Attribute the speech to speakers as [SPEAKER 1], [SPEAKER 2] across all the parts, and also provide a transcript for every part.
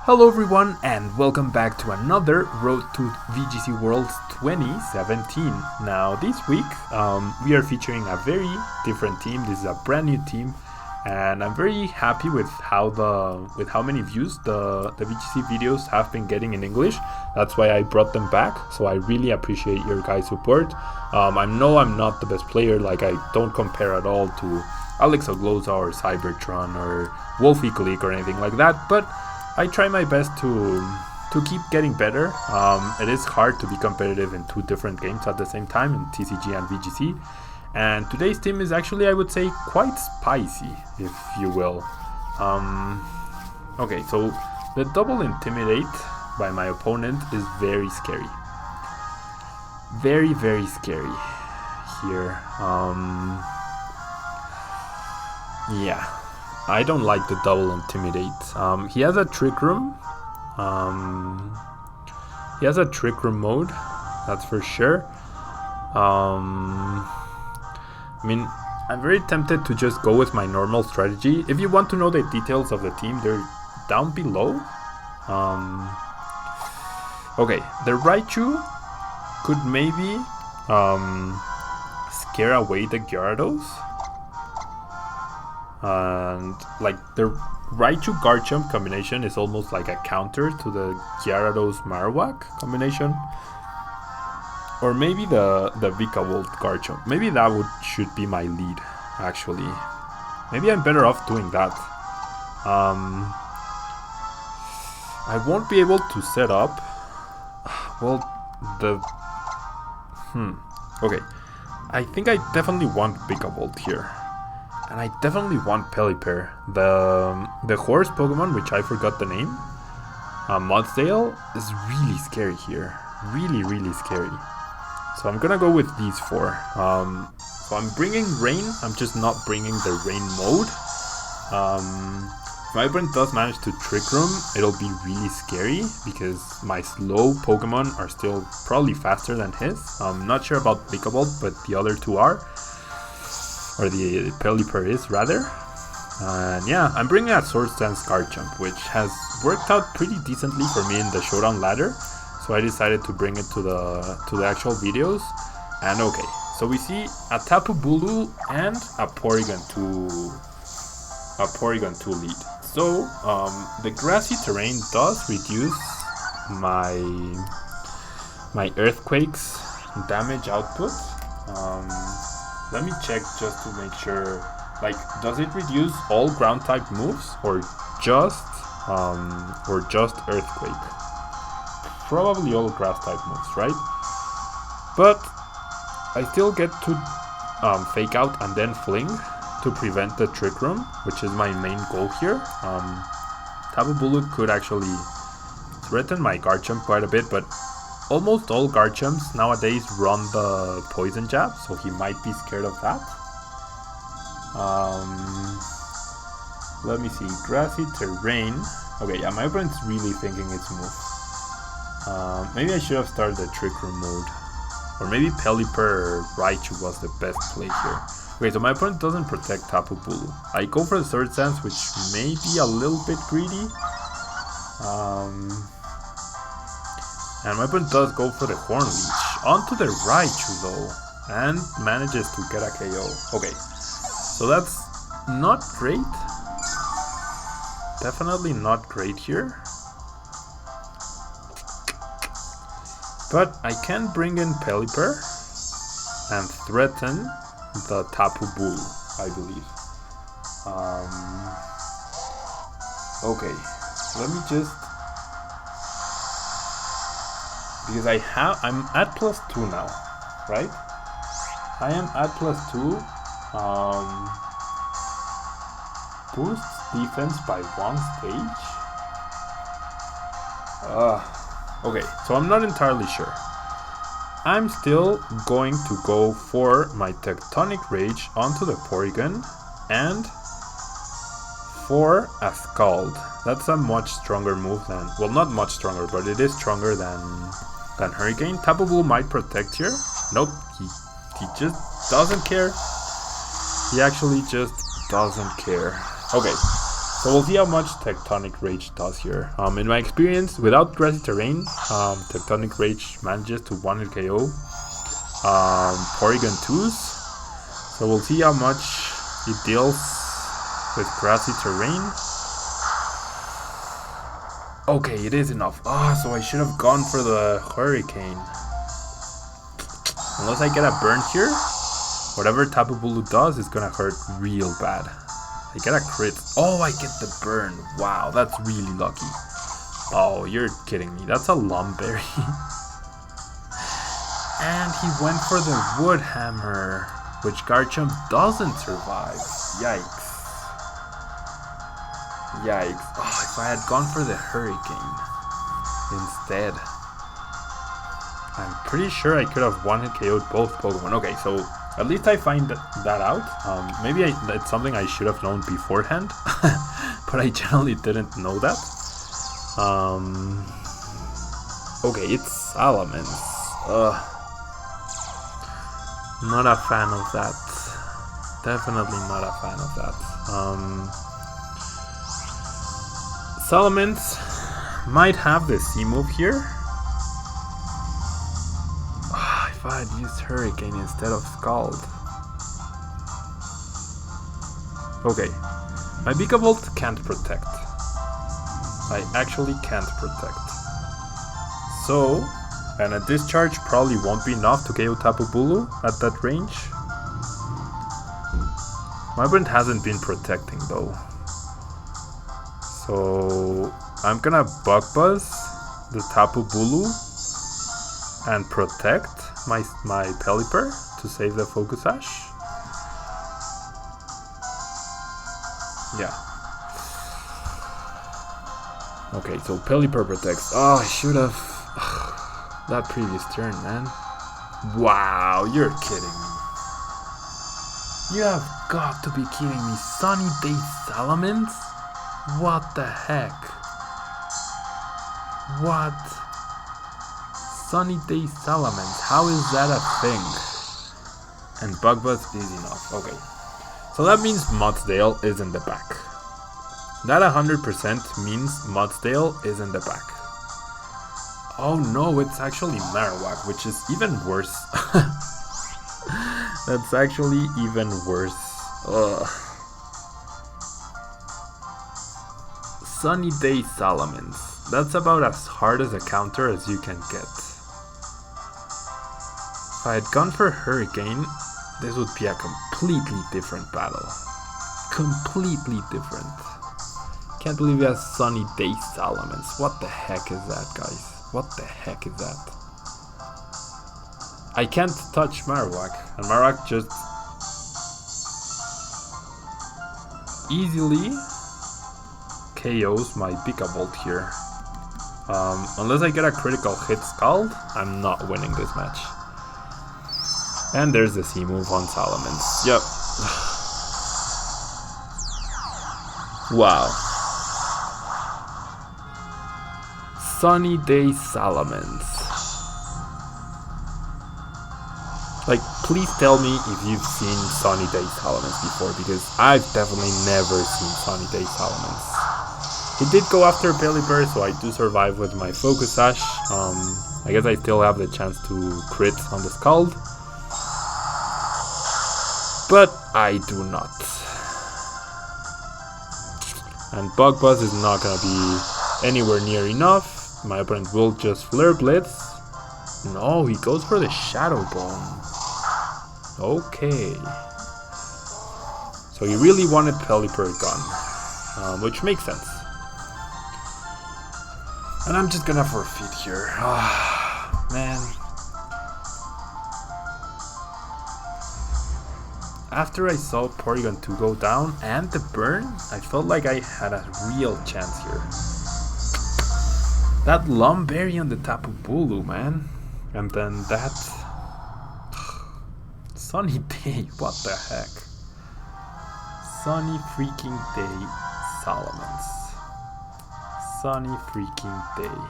[SPEAKER 1] Hello everyone and welcome back to another Road to VGC Worlds 2017. Now this week we are featuring a very different team. This is a brand new team and I'm very happy with how many views the VGC videos have been getting in English. That's why I brought them back, so I really appreciate your guys' support. I know I'm not the best player, like I don't compare at all to Alex Ogloza or Cybertron or Wolfie Click or anything like that, but I try my best to keep getting better. It is hard to be competitive in two different games at the same time, in TCG and VGC. And today's team is actually, I would say, quite spicy, if you will. Okay, so the double Intimidate by my opponent is very scary. Very, very scary here. Yeah. I don't like the double Intimidate. He has a Trick Room. He has a Trick Room mode, that's for sure. I mean, I'm very tempted to just go with my normal strategy. If you want to know the details of the team, they're down below. Okay, the Raichu could maybe scare away the Gyarados. And like the Raichu Garchomp combination is almost like a counter to the Gyarados Marowak combination, or maybe the Vikavolt Garchomp. Maybe that should be my lead actually. Maybe I'm better off doing that. I won't be able to set up. Well, okay. I think I definitely want Vikavolt here. And I definitely want Pelipper. The horse Pokemon, which I forgot the name, Mudsdale, is really scary here. Really, really scary. So I'm gonna go with these four. So I'm bringing Rain. I'm just not bringing the Rain mode. If my opponent does manage to Trick Room, it'll be really scary because my slow Pokemon are still probably faster than his. I'm not sure about Vikavolt, but the other two are. Or the Pelipper is, rather. And yeah, I'm bringing a Swords Dance Garchomp, which has worked out pretty decently for me in the Showdown ladder. So I decided to bring it to the actual videos. And okay, so we see a Tapu Bulu and a Porygon 2 lead. So the grassy terrain does reduce my Earthquake's damage output. Let me check just to make sure. Like, does it reduce all ground type moves or just Earthquake? Probably all grass type moves, right? But I still get to fake out and then Fling to prevent the Trick Room, which is my main goal here. Tapu Bulu could actually threaten my Garchomp quite a bit, but almost all Garchomps nowadays run the Poison Jab, so he might be scared of that. Let me see. Grassy Terrain. Okay, yeah, my opponent's really thinking its move. Maybe I should have started the Trick Room mode. Or maybe Pelipper or Raichu was the best play here. Okay, so my opponent doesn't protect Tapu Bulu. I go for the Swords Dance, which may be a little bit greedy. And my opponent does go for the Horn Leech onto the Raichu though, and manages to get a KO. Okay, so that's not great. Definitely not great here. But I can bring in Pelipper and threaten the Tapu Bulu, I believe. Okay, let me just... Because I'm at +2 now, right? I am at +2. Boosts defense by 1 stage. Okay, so I'm not entirely sure. I'm still going to go for my Tectonic Rage onto the Porygon and for a Scald. That's a much stronger move than... Well, not much stronger, but it is stronger than Hurricane. Tapu Bulu might protect here. Nope, he just doesn't care. He actually just doesn't care. Okay, so So we'll see how much Tectonic Rage does here. In my experience, without grassy terrain, Tectonic Rage manages to 1-hit KO Porygon 2s. So we'll see how much it deals with grassy terrain. Okay, it is enough. So I should have gone for the Hurricane. Unless I get a burn here, whatever Tapu Bulu does is gonna hurt real bad. I get a crit. Oh, I get the burn. Wow, that's really lucky. Oh, you're kidding me. That's a Lumberry. And he went for the Wood Hammer, which Garchomp doesn't survive. Yikes. Yikes. Oh, if I had gone for the Hurricane instead, I'm pretty sure I could have 1-hit KO'd both Pokemon. Okay, so at least I find that out. Maybe it's something I should have known beforehand, but I generally didn't know that. Okay, it's Salamence. Not a fan of that. Definitely not a fan of that. Salamence might have the C move here. If I had used Hurricane instead of Scald. Okay, my Vikavolt can't protect. I actually can't protect. So, and a Discharge probably won't be enough to KO Tapu Bulu at that range. My opponent hasn't been protecting though. So, I'm gonna Bug Buzz the Tapu Bulu and protect my Pelipper to save the Focus Sash. Yeah. Okay, so Pelipper protects. Oh, I should have that previous turn, man. Wow, you're kidding me. You have got to be kidding me. Sunny Day Salamence? What the heck? What? Sunny Day Salamence, how is that a thing? And Bug Buzz is enough. Okay, so that means Mudsdale is in the back. That 100% means Mudsdale is in the back. Oh no, it's actually Marowak, which is even worse. That's actually even worse. Ugh. Sunny Day Salamence. That's about as hard as a counter as you can get. If I had gone for Hurricane, this would be a completely different battle. Completely different. Can't believe he has Sunny Day Salamence. What the heck is that, guys? What the heck is that? I can't touch Marowak, and Marowak just easily KOs my Vikavolt here. Unless I get a critical hit Scald, I'm not winning this match. And there's the C move on Salamence. Yep. Wow. Sunny Day Salamence. Like, please tell me if you've seen Sunny Day Salamence before, because I've definitely never seen Sunny Day Salamence. He did go after Pelipper, so I do survive with my Focus Sash. I guess I still have the chance to crit on the Scald. But I do not. And Bug Buzz is not gonna be anywhere near enough. My opponent will just Flare Blitz. No, he goes for the Shadow Bone. Okay. So he really wanted Pelipper gone, which makes sense. And I'm just gonna forfeit here. Man. After I saw Porygon 2 go down and the burn, I felt like I had a real chance here. That Lumberry on the Tapu Bulu, man. And then that Sunny Day, what the heck? Sunny freaking Day Salamence. Sunny freaking Day.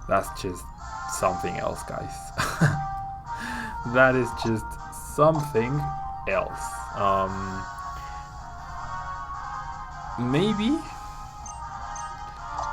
[SPEAKER 1] That's just something else, guys. That is just something else. maybe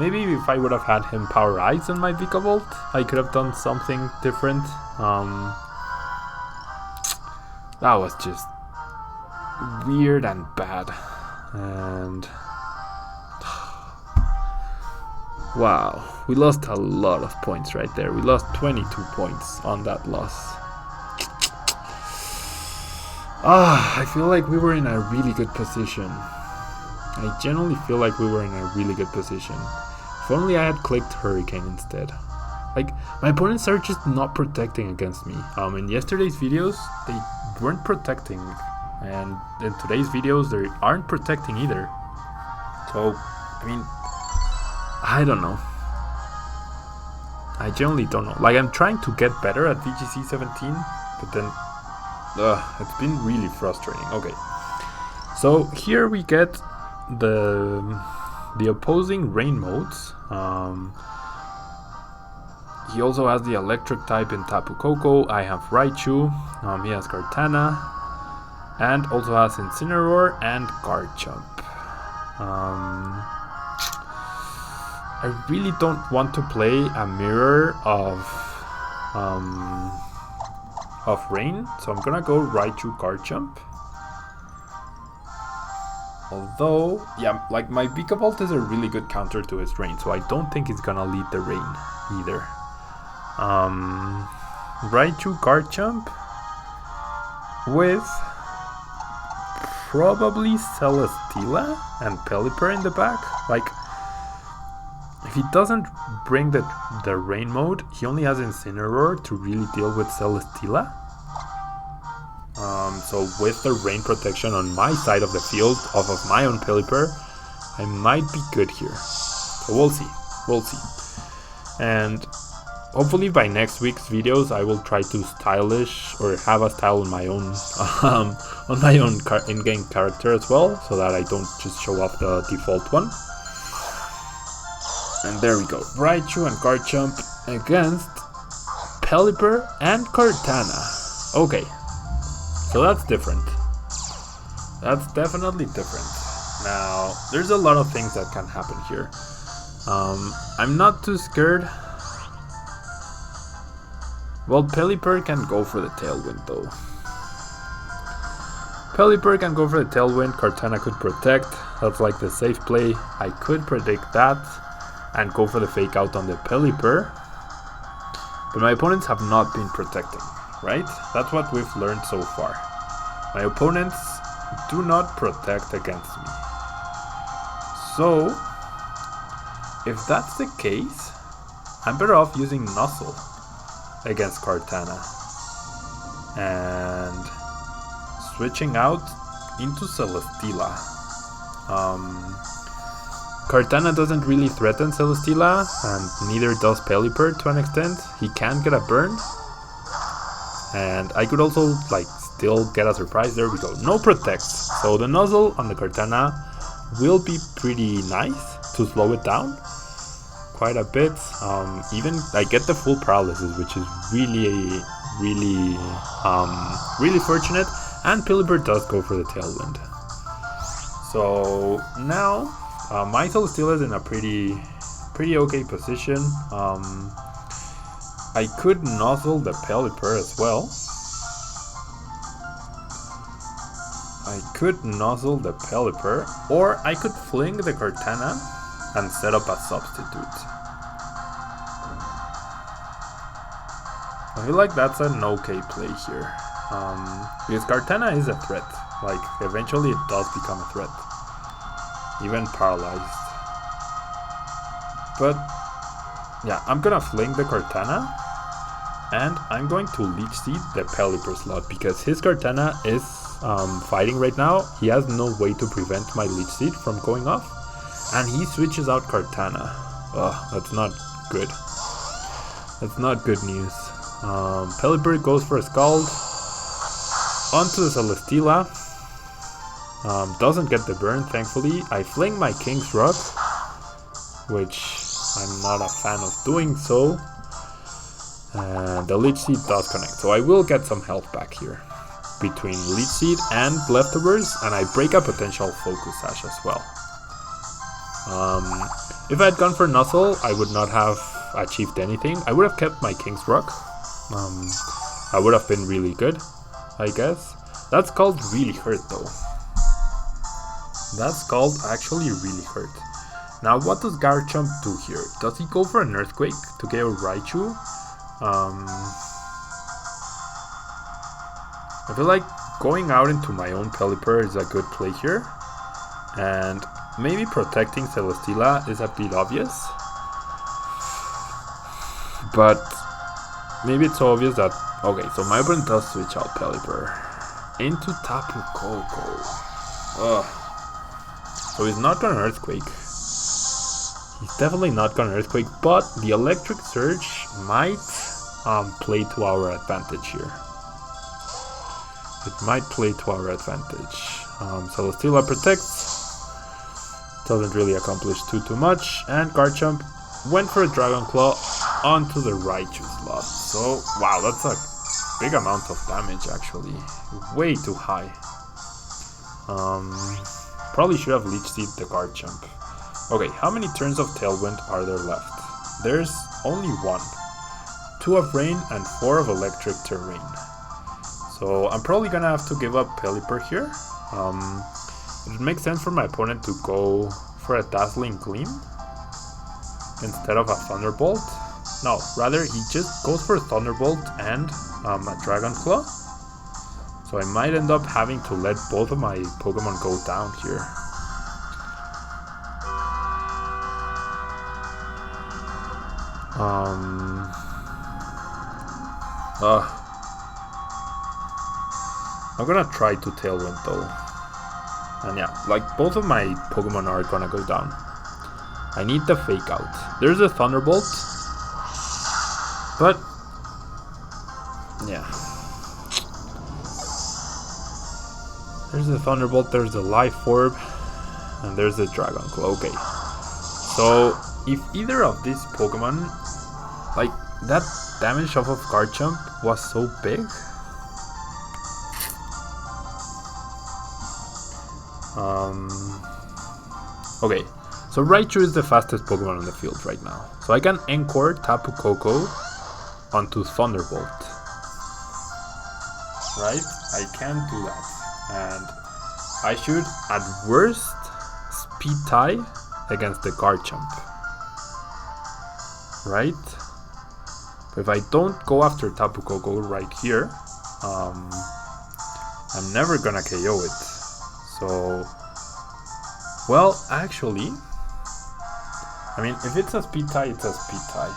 [SPEAKER 1] if I would have had him Power Ice on my Vikavolt, I could have done something different. That was just weird and bad. And wow, we lost a lot of points right there. We lost 22 points on that loss. I feel like we were in a really good position. I generally feel like we were in a really good position. If only I had clicked Hurricane instead. Like, my opponents are just not protecting against me. In yesterday's videos, they weren't protecting. And in today's videos, they aren't protecting either. So, I mean, I don't know. I generally don't know. Like, I'm trying to get better at VGC 17, but then it's been really frustrating. Okay, so here we get the opposing rain modes. He also has the electric type in Tapu Koko. I have Raichu. He has Kartana, and also has Incineroar and Garchomp. I really don't want to play a mirror of rain, so I'm gonna go Raichu Garchomp. Although, yeah, like my Vikavolt is a really good counter to his rain, so I don't think he's gonna lead the rain either. Raichu Garchomp with probably Celesteela and Pelipper in the back. Like, if he doesn't bring the rain mode, he only has Incineroar to really deal with Celesteela. So with the rain protection on my side of the field, off of my own Pelipper, I might be good here. So we'll see. And hopefully by next week's videos, I will try to stylish or have a style on my own in-game character as well, so that I don't just show off the default one. And there we go, Raichu and Garchomp against Pelipper and Kartana. Okay, so that's different. That's definitely different. Now, there's a lot of things that can happen here. I'm not too scared. Well, Pelipper can go for the Tailwind though. Pelipper can go for the Tailwind, Kartana could protect. That's like the safe play. I could predict that and go for the fake out on the Pelipper. But my opponents have not been protecting, right? That's what we've learned so far. My opponents do not protect against me. So, if that's the case, I'm better off using Nuzzle against Kartana and switching out into Celesteela. Kartana doesn't really threaten Celesteela, and neither does Pelipper to an extent. He can get a burn, and I could also like still get a surprise. There we go, no protects. So the Nuzzle on the Kartana will be pretty nice to slow it down quite a bit. Even I get the full paralysis, which is really fortunate, and Pelipper does go for the Tailwind. So now my Celesteela is in a pretty okay position. I could Nuzzle the Pelipper as well. Or I could Fling the Kartana and set up a substitute. I feel like that's an okay play here. Because Kartana is a threat. Like, eventually it does become a threat. Even paralyzed. But, yeah, I'm gonna Fling the Kartana. And I'm going to Leech Seed the Pelipper slot, because his Kartana is fighting right now. He has no way to prevent my Leech Seed from going off. And he switches out Kartana. Ugh, that's not good. That's not good news. Pelipper goes for a Scald. Onto the Celesteela. Doesn't get the burn, thankfully. I Fling my King's Rock, which I'm not a fan of doing so. And the Leech Seed does connect, so I will get some health back here between Leech Seed and leftovers, and I break a potential Focus Sash as well. If I had gone for Nuzzle, I would not have achieved anything. I would have kept my King's Rock. I would have been really good, I guess. That's called really hurt though. That's called actually really hurt. Now what does Garchomp do here? Does he go for an Earthquake to KO Raichu? I feel like going out into my own Pelipper is a good play here. And maybe protecting Celesteela is a bit obvious. But maybe it's so obvious that... Okay, so my opponent does switch out Pelipper into Tapu Koko. Ugh. So he's not gonna Earthquake. He's definitely not gonna Earthquake, but the Electric Surge might play to our advantage here. It might play to our advantage. Celesteela protects. Doesn't really accomplish too much. And Garchomp went for a Dragon Claw onto the Raichu slot. So, wow, that's a big amount of damage actually. Way too high. Probably should have Leech Seed the Garchomp. Okay, how many turns of Tailwind are there left? There's only one. 2 of Rain and 4 of Electric Terrain. So I'm probably gonna have to give up Pelipper here. It makes sense for my opponent to go for a Dazzling Gleam instead of a Thunderbolt. No, rather he just goes for a Thunderbolt and a Dragon Claw. So I might end up having to let both of my Pokemon go down here. I'm gonna try to Tailwind though. And yeah, like both of my Pokemon are gonna go down. I need the Fake Out. There's a Thunderbolt. But yeah. There's the Thunderbolt, there's the Life Orb, and there's the Dragon Claw. Okay. So if either of these Pokemon, like that damage off of Garchomp was so big. Okay, so Raichu is the fastest Pokemon on the field right now. So I can Encore Tapu Koko onto Thunderbolt. Right? I can do that. And I should, at worst, Speed Tie against the Garchomp. Right? But if I don't go after Tapu Koko right here, I'm never gonna KO it. So, well, actually, I mean, if it's a Speed Tie, it's a Speed Tie.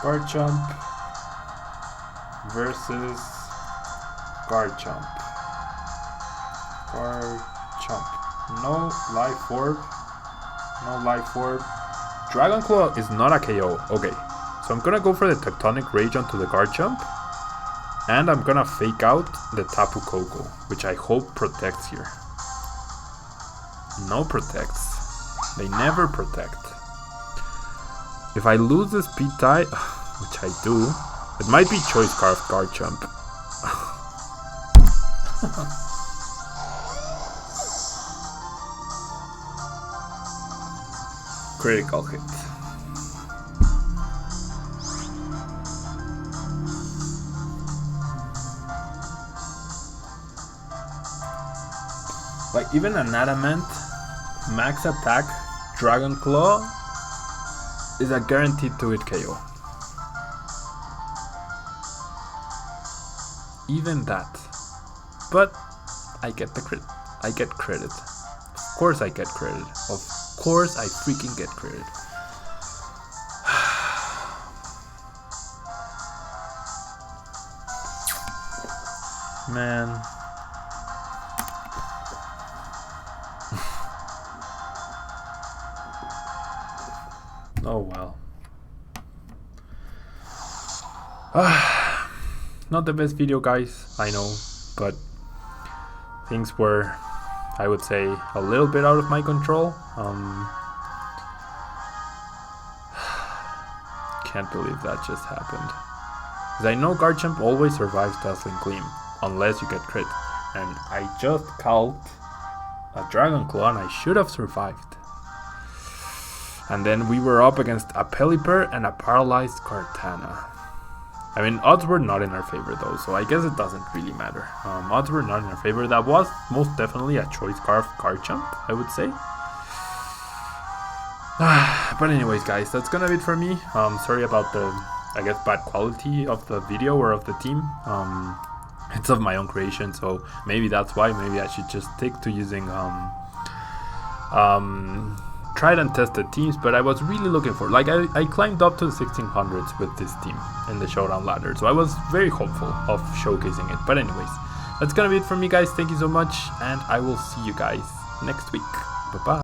[SPEAKER 1] Garchomp versus Garchomp. No Life Orb. No Life Orb. Dragon Claw is not a KO. Okay, so I'm gonna go for the Tectonic Rage onto the Garchomp. And I'm gonna Fake Out the Tapu Koko, which I hope protects here. No protects. They never protect. If I lose the Speed Tie, which I do, it might be Choice Scarf Garchomp. Critical hit. Like even an Adamant max attack Dragon Claw is a guaranteed to hit KO. Even that. But I get the credit. I get credit. Of course I get credit. Of course I freaking get credit. Man. Oh well. Not the best video, guys, I know, but things were, I would say, a little bit out of my control. Can't believe that just happened. Because I know Garchomp always survives Dazzling Gleam, unless you get crit. And I just called a Dragon Claw, and I should have survived. And then we were up against a Pelipper and a Paralyzed Kartana. I mean, odds were not in our favor though, so I guess it doesn't really matter. Odds were not in our favor. That was most definitely a choice card of Garchomp, I would say. But anyways, guys, that's gonna be it for me. Sorry about the, I guess, bad quality of the video or of the team. It's of my own creation, so maybe that's why. Maybe I should just stick to using tried and tested teams, but I was really looking for, like, I climbed up to the 1600s with this team in the showdown ladder, so I was very hopeful of showcasing it. But anyways, that's gonna be it from me, guys. Thank you so much, and I will see you guys next week. Bye bye.